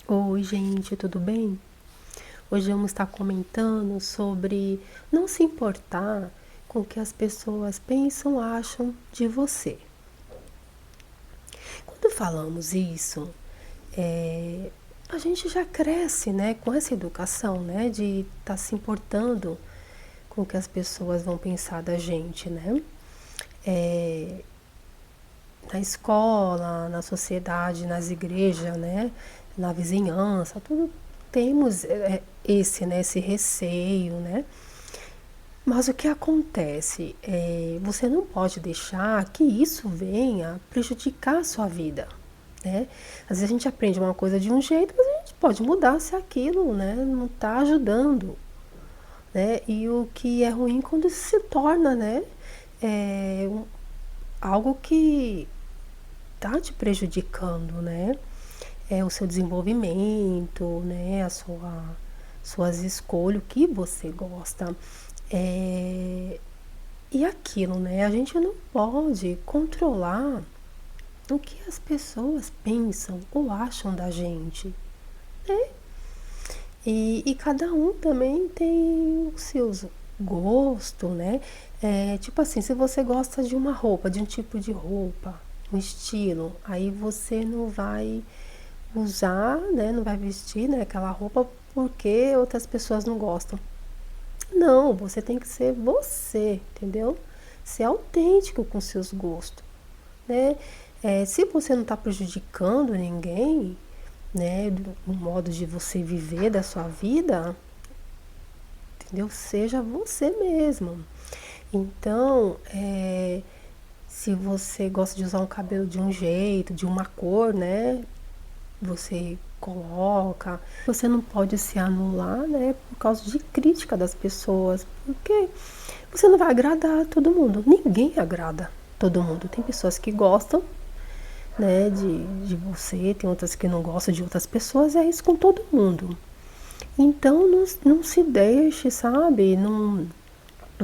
Oi, gente, tudo bem? Hoje vamos estar comentando sobre não se importar com o que as pessoas pensam, acham de você. Quando falamos isso, a gente já cresce, né, com essa educação, né, de estar se importando com o que as pessoas vão pensar da gente, né? É, Na escola, na sociedade, nas igrejas, né, na vizinhança, tudo temos esse, né, esse receio, né? Mas o que acontece é, você não pode deixar que isso venha prejudicar a sua vida, né? Às vezes a gente aprende uma coisa de um jeito, mas a gente pode mudar se aquilo, né, não está ajudando, né? E o que é ruim quando isso se torna, né, algo que está te prejudicando, né? É o seu desenvolvimento, né? Suas escolhas, o que você gosta. É, e aquilo, né? A gente não pode controlar o que as pessoas pensam ou acham da gente, né? E cada um também tem os seus gostos, né? Tipo assim, se você gosta de uma roupa, de um tipo de roupa, um estilo, aí você não vai usar, né? Não vai vestir, né, aquela roupa porque outras pessoas não gostam. Não, você tem que ser você, entendeu? Ser autêntico com seus gostos, né? Se você não está prejudicando ninguém, né, no modo de você viver da sua vida, entendeu? Seja você mesmo. Então, se você gosta de usar um cabelo de um jeito, de uma cor, né, você coloca. Você não pode se anular, né, por causa de crítica das pessoas, porque você não vai agradar todo mundo. Ninguém agrada todo mundo. Tem pessoas que gostam, né, de você, tem outras que não gostam de outras pessoas, é isso com todo mundo. Então não se deixe, sabe? Não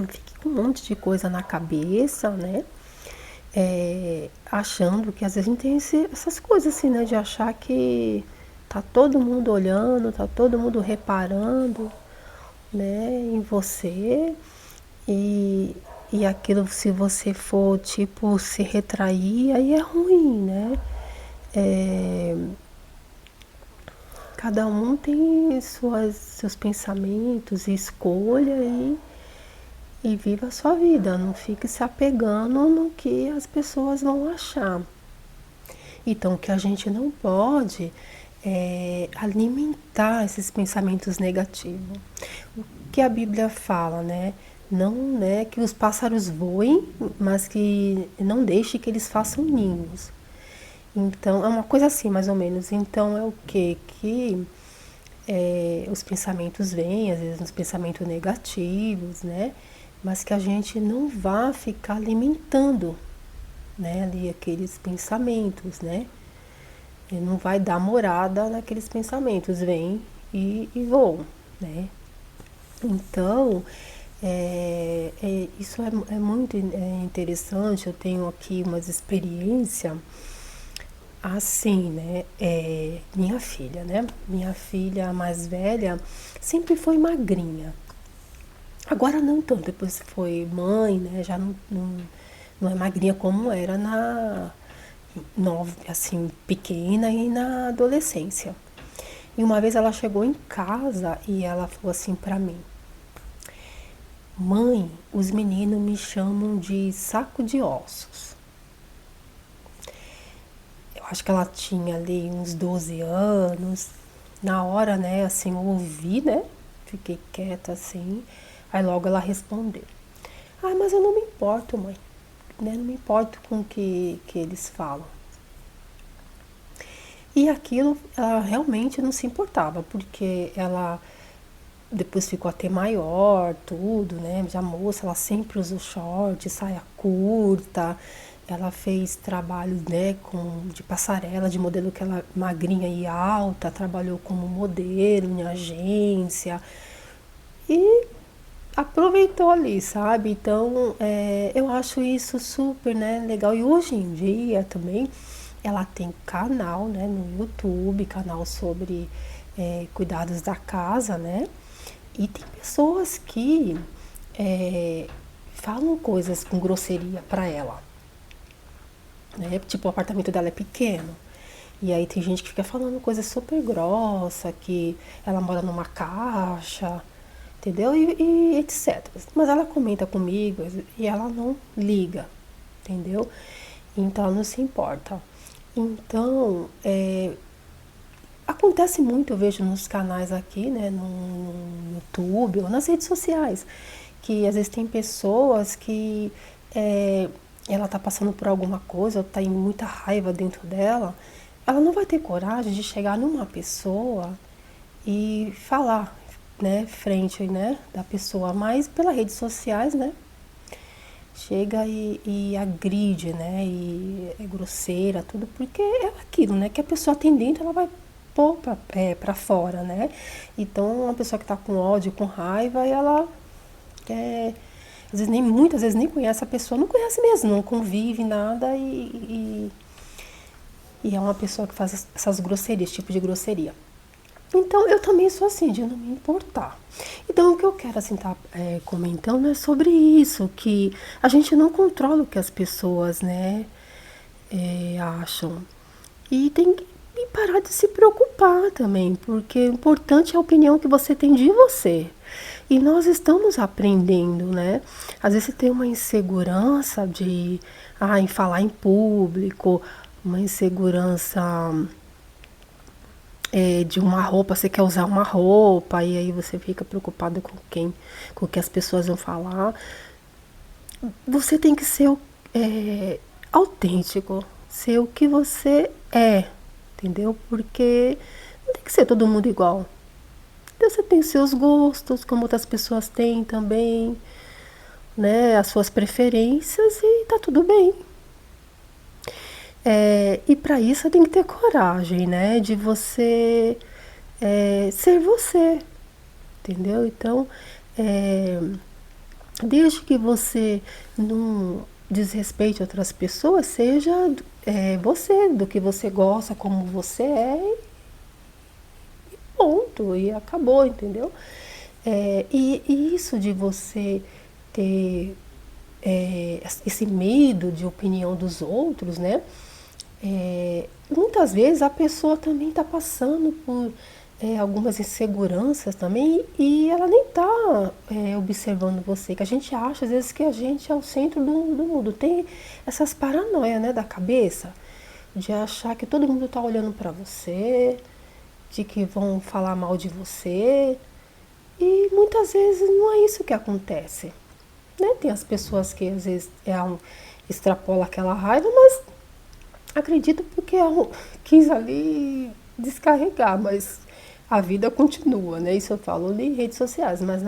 fique com um monte de coisa na cabeça, né? Achando que às vezes a gente tem essas coisas assim, né? De achar que tá todo mundo olhando, tá todo mundo reparando, né, em você. E, e aquilo, se você for, tipo, se retrair, aí é ruim, né? É, cada um tem seus pensamentos e escolha e viva a sua vida. Não fique se apegando no que as pessoas vão achar. Então, o que a gente não pode é alimentar esses pensamentos negativos. O que a Bíblia fala, né? Não, né, que os pássaros voem, mas que não deixe que eles façam ninhos. Então, é uma coisa assim, mais ou menos. Então, é o quê? Que os pensamentos vêm, às vezes uns pensamentos negativos, né? Mas que a gente não vá ficar alimentando, né, ali aqueles pensamentos, né? E não vai dar morada naqueles pensamentos, vêm e voam, né? Então, isso é muito interessante. Eu tenho aqui umas experiências assim, né? Minha filha, né? Minha filha mais velha sempre foi magrinha. Agora não tanto, depois foi mãe, né? Já não é magrinha como era nova, assim, pequena e na adolescência. E uma vez ela chegou em casa e ela falou assim pra mim: Mãe, os meninos me chamam de saco de ossos. Eu acho que ela tinha ali uns 12 anos. Na hora, né, assim, eu ouvi, né? Fiquei quieta assim. Aí logo ela respondeu: Ah, mas eu não me importo, mãe. Né? Não me importo com o que eles falam. E aquilo ela realmente não se importava, porque ela depois ficou até maior, tudo, né? Já moça, ela sempre usou short, saia curta. Ela fez trabalho, né, de passarela, de modelo que ela magrinha e alta, trabalhou como modelo em agência e aproveitou ali, sabe? Então, eu acho isso super, né, legal. E hoje em dia também ela tem canal, né, no YouTube, canal sobre cuidados da casa, né? E tem pessoas que falam coisas com grosseria pra ela, né? Tipo, o apartamento dela é pequeno. E aí tem gente que fica falando coisa super grossa, que ela mora numa caixa, entendeu? E etc. Mas ela comenta comigo e ela não liga, entendeu? Então ela não se importa. Então, acontece muito, eu vejo nos canais aqui, né, no YouTube ou nas redes sociais, que às vezes tem pessoas que ela tá passando por alguma coisa, ou tá em muita raiva dentro dela, ela não vai ter coragem de chegar numa pessoa e falar, né, frente, né, da pessoa, mas pelas redes sociais, né, chega e agride, né, e é grosseira, tudo, porque é aquilo, né, que a pessoa tem dentro, ela vai pôr pra fora, né. Então, uma pessoa que tá com ódio, com raiva, ela às vezes muitas vezes nem conhece a pessoa, não conhece mesmo, não convive, nada, e é uma pessoa que faz essas grosserias, esse tipo de grosseria. Então, eu também sou assim, de não me importar. Então, o que eu quero, assim, tá comentando é sobre isso, que a gente não controla o que as pessoas, né, acham. E tem que parar de se preocupar também, porque o importante é a opinião que você tem de você. E nós estamos aprendendo, né? Às vezes você tem uma insegurança em falar em público, uma insegurança de uma roupa, você quer usar uma roupa e aí você fica preocupado com o que as pessoas vão falar. Você tem que ser autêntico, ser o que você é, entendeu? Porque não tem que ser todo mundo igual. Então, você tem seus gostos, como outras pessoas têm também, né? As suas preferências e tá tudo bem. E para isso tem que ter coragem, né? De você ser você, entendeu? Então, é, desde que você não desrespeite outras pessoas, seja você, do que você gosta, como você é, e ponto, e acabou, entendeu? E isso de você ter esse medo de opinião dos outros, né? Muitas vezes a pessoa também está passando por algumas inseguranças também e ela nem está observando você, que a gente acha às vezes que a gente é o centro do mundo. Tem essas paranoias, né, da cabeça, de achar que todo mundo está olhando para você, de que vão falar mal de você e muitas vezes não é isso que acontece, né? Tem as pessoas que às vezes extrapola aquela raiva, mas acredito porque ela quis ali descarregar, mas a vida continua, né? Isso eu falo em redes sociais, mas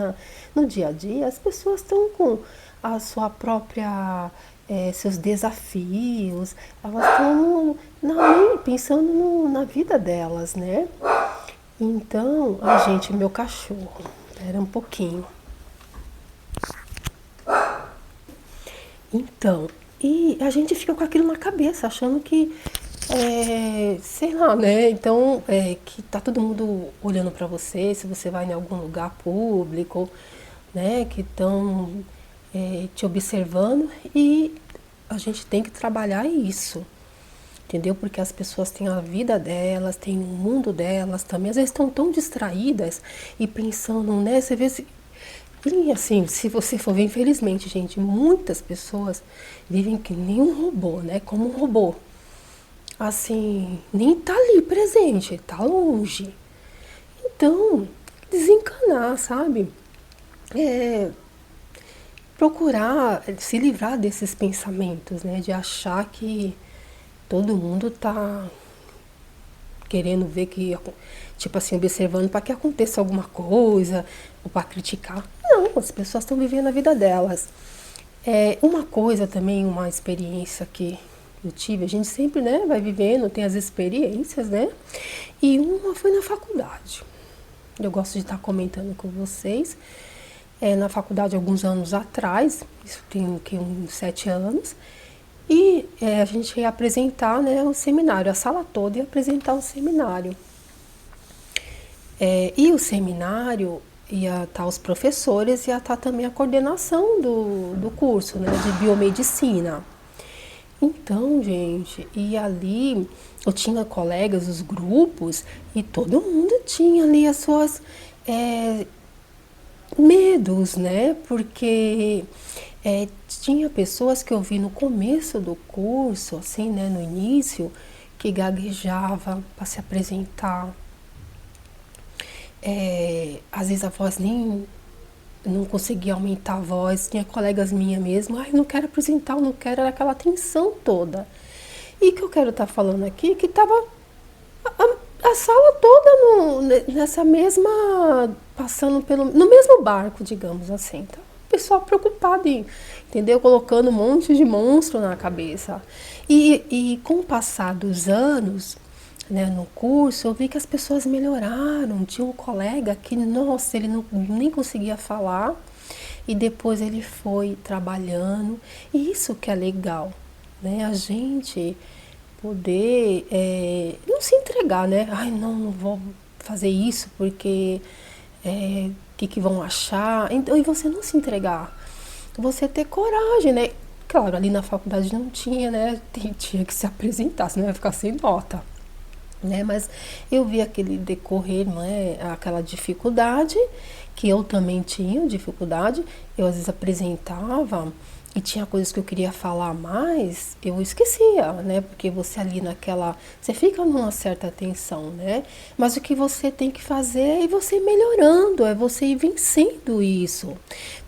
no dia a dia as pessoas estão com a sua própria, seus desafios, elas estão pensando na vida delas, né? Então, gente, meu cachorro, espera um pouquinho. Então, e a gente fica com aquilo na cabeça, achando que, sei lá, né? Então, que tá todo mundo olhando pra você, se você vai em algum lugar público, né? Que estão te observando e a gente tem que trabalhar isso, entendeu? Porque as pessoas têm a vida delas, têm o mundo delas também. Às vezes estão tão distraídas e pensando, né? Você vê se e assim, se você for ver, infelizmente, gente, muitas pessoas vivem que nem um robô, né? Como um robô. Assim, nem tá ali presente, tá longe. Então, desencanar, sabe? É, procurar se livrar desses pensamentos, né? De achar que todo mundo tá querendo ver que, tipo assim, observando para que aconteça alguma coisa, ou para criticar. Não, as pessoas estão vivendo a vida delas. Uma coisa também, uma experiência que eu tive, a gente sempre, né, vai vivendo, tem as experiências, né? E uma foi na faculdade. Eu gosto de estar comentando com vocês. Na faculdade, alguns anos atrás, isso tem que uns 7 anos, E a gente ia apresentar, né, o seminário, a sala toda ia apresentar o seminário. E o seminário ia estar os professores, ia estar também a coordenação do curso, né, de biomedicina. Então, gente, e ali eu tinha colegas, os grupos, e todo mundo tinha ali as suas é, medos, né? Porque tinha pessoas que eu vi no começo do curso, assim, né, no início, que gaguejava para se apresentar. Às vezes a voz nem não conseguia aumentar a voz. Tinha colegas minhas mesmo, ai, não quero apresentar, eu não quero, era aquela tensão toda. E que eu quero estar falando aqui que tava a sala toda nessa mesma, passando no mesmo barco, digamos assim. Tá? O pessoal preocupado em, entendeu? Colocando um monte de monstro na cabeça. E com o passar dos anos, né, no curso, eu vi que as pessoas melhoraram. Tinha um colega que, nossa, ele não, nem conseguia falar e depois ele foi trabalhando. E isso que é legal, né? A gente poder não se entregar, né? Ai, não vou fazer isso porque que vão achar. Então, e você não se entregar. Você ter coragem, né? Claro, ali na faculdade não tinha, né? Tinha que se apresentar, senão ia ficar sem nota. Né? Mas eu vi aquele decorrer, não é? Aquela dificuldade, que eu também tinha dificuldade, eu às vezes apresentava e tinha coisas que eu queria falar mais, eu esquecia, né? Porque você ali naquela, você fica numa certa tensão, né? Mas o que você tem que fazer é você ir melhorando, é você ir vencendo isso.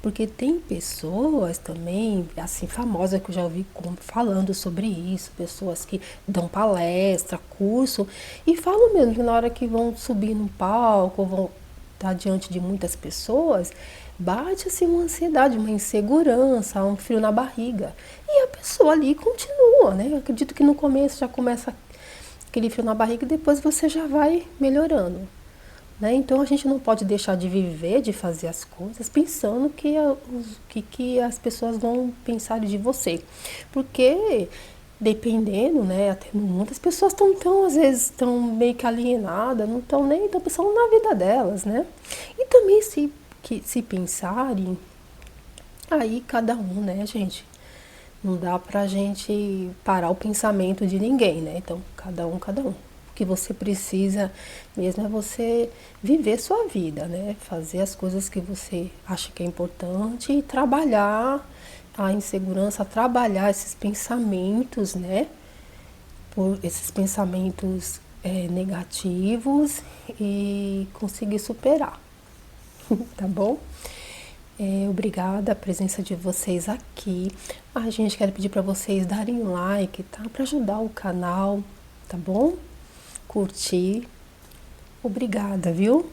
Porque tem pessoas também, assim, famosas que eu já ouvi falando sobre isso, pessoas que dão palestra, curso, e falam mesmo que na hora que vão subir no palco, ou vão estar diante de muitas pessoas, bate assim uma ansiedade, uma insegurança, um frio na barriga. E a pessoa ali continua, né? Eu acredito que no começo já começa aquele frio na barriga e depois você já vai melhorando. Né? Então a gente não pode deixar de viver, de fazer as coisas pensando que as pessoas vão pensar de você. Porque dependendo, né, até muitas pessoas estão tão, às vezes estão meio que alienadas, não estão nem estão pensando na vida delas, né? E também se pensarem, aí cada um, né, gente? Não dá pra gente parar o pensamento de ninguém, né? Então, cada um, cada um. O que você precisa mesmo é você viver sua vida, né? Fazer as coisas que você acha que é importante e trabalhar a insegurança, trabalhar esses pensamentos, né? Por esses pensamentos negativos e conseguir superar, tá bom? Obrigada a presença de vocês aqui. A gente quer pedir para vocês darem like, tá? Para ajudar o canal, tá bom? Curtir. Obrigada, viu?